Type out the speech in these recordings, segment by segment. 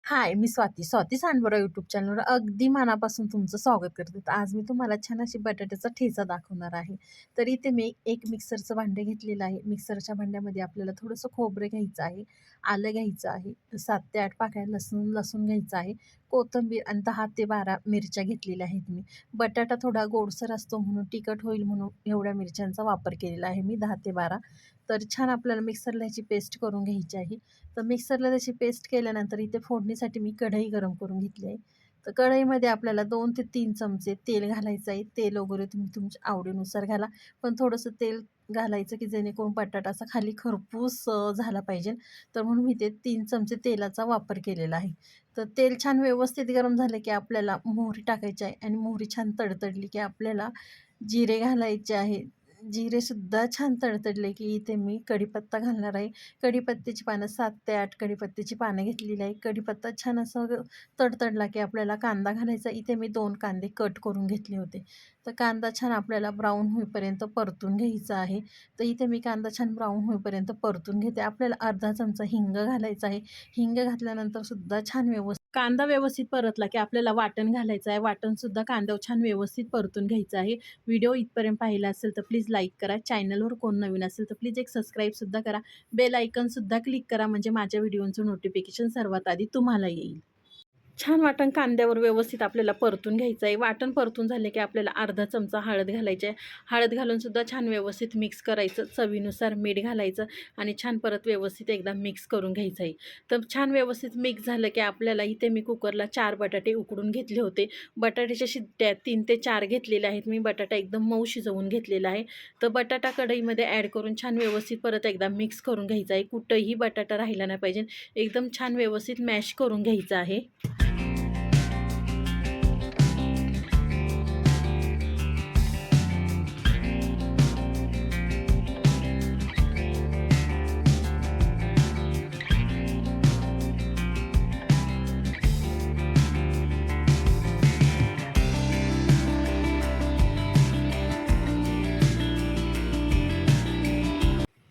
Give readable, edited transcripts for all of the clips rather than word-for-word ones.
हाय, मी Swati सांडबोरा YouTube चॅनलवर अगदी मनापासून तुमचं स्वागत करते. तर आज मी तुम्हाला छान अशी बटाट्याचा ठेचा दाखवणार आहे. तर इथे मी एक मिक्सरचं भांडं घेतलेलं आहे. मिक्सरच्या भांड्यामध्ये आपल्याला थोडंसं खोबरं घ्यायचं आहे, आलं घ्यायचं आहे, 7 ते 8 पाकळ्या लसूण घ्यायचं आहे, कोथिंबीर आणि 10 ते 12 मिरच्या घेतलेल्या आहेत मी. बटाटा थोडा गोडसर असतो म्हणून तिखट होईल म्हणून एवढ्या मिरच्यांचा वापर केलेला आहे मी 10 ते 12. तर छान आपल्याला मिक्सरला ह्याची पेस्ट करून घ्यायची आहे. तर मिक्सरला त्याची पेस्ट केल्यानंतर इथे फोडणीसाठी मी कढई गरम करून घेतली आहे. तर कढईमध्ये आपल्याला 2 ते 3 चमचे तेल घालायचं आहे. तेल वगैरे तुम्ही तुमच्या आवडीनुसार घाला. पण थोडंसं तेल घालायचं की जेणेकरून बटाटा असा खाली खरपूस झाला पाहिजे. तर म्हणून मी ते 3 चमचे तेलाचा वापर केलेला आहे. तर तेल छान व्यवस्थित गरम झालं की आपल्याला मोहरी टाकायची आहे आणि मोहरी छान तडतडली की आपल्याला जिरे घालायचे आहे. जिरेसुद्धा छान तडतडले की इथे मी कढीपत्ता घालणार आहे. कढीपत्त्याची पानं 7 ते 8 कढीपत्त्याची पानं घेतलेली आहे. कढीपत्ता छान असं तडतडला की आपल्याला कांदा घालायचा. इथे मी 2 कांदे कट करून घेतले होते. तर कांदा छान आपल्याला ब्राऊन होईपर्यंत परतून घ्यायचा आहे. तर इथे मी कांदा छान ब्राऊन होईपर्यंत परतून घेते. आपल्याला अर्धा चमचा हिंग घालायचा आहे. हिंग घातल्यानंतर सुद्धा छान कांदा व्यवस्थित परतला की आपल्याला वाटण घालायचं आहे. वाटणसुद्धा कांद्यावर छान व्यवस्थित परतून घ्यायचं आहे. व्हिडिओ इथपर्यंत पाहिला असेल तर प्लीज लाईक करा. चॅनलवर कोण नवीन असेल तर प्लीज एक सबस्क्राईबसुद्धा करा. बेल आयकॉनसुद्धा क्लिक करा म्हणजे माझ्या व्हिडिओचं नोटिफिकेशन सर्वात आधी तुम्हाला येईल. छान वाटण कांद्यावर व्यवस्थित आपल्याला परतून घ्यायचं आहे. वाटण परतून झाले की आपल्याला अर्धा चमचा हळद घालायची आहे. हळद घालूनसुद्धा छान व्यवस्थित मिक्स करायचं. चवीनुसार मीठ घालायचं आणि छान परत व्यवस्थित एकदा मिक्स करून घ्यायचं आहे. तर छान व्यवस्थित मिक्स झालं की आपल्याला इथे मी कुकरला 4 बटाटे उकडून घेतले होते. बटाट्याच्या शिट्ट्या 3 ते 4 घेतलेल्या आहेत. मी बटाटा एकदम मऊ शिजवून घेतलेला आहे. तर बटाटा कढईमध्ये ॲड करून छान व्यवस्थित परत एकदा मिक्स करून घ्यायचं आहे. कुठंही बटाटा राहिला नाही पाहिजे. एकदम छान व्यवस्थित मॅश करून घ्यायचं आहे.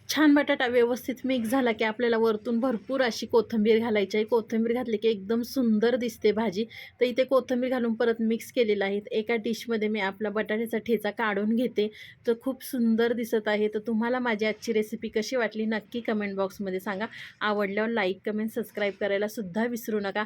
छान बटाटा व्यवस्थित मिक्स झाला की आपल्याला वरतून भरपूर अशी कोथिंबीर घालायची आहे. कोथिंबीर घातली की एकदम सुंदर दिसते भाजी. तर इथे कोथिंबीर घालून परत मिक्स केलेलं आहे. एका डिशमध्ये मी आपला बटाट्याचा ठेचा काढून घेते. तर खूप सुंदर दिसत आहे. तर तुम्हाला माझी आजची रेसिपी कशी वाटली नक्की कमेंट बॉक्समध्ये सांगा. आवडल्यावर लाईक, कमेंट, सबस्क्राईब करायला सुद्धा विसरू नका.